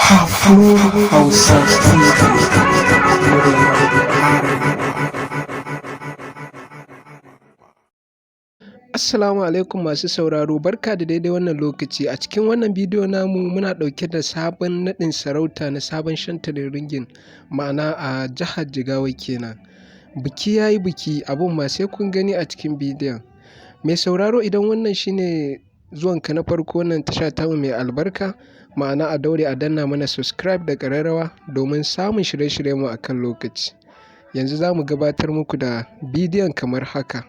Kafur Hausa TV muryar Arewa. Assalamu alaikum masu sauraro, barka da daidai wannan lokaci. A cikin wannan bidiyo namu muna ɗauke da sabon naɗin sarauta na sabon shantalin ringin, ma'ana a jihar Jigawa kenan. Biki ya yi biki, abun ma sai kun gani a cikin bidiyon. Mai sauraro, idan wannan shine zuwanka na farko wannan tasha tamu mai albarka, ma'ana a daure a danna mana subscribe da ƙararrawa domin samun shirye-shiryenmu a kan lokaci. Yanzu za mu gabatar muku da bidiyon kamar haka.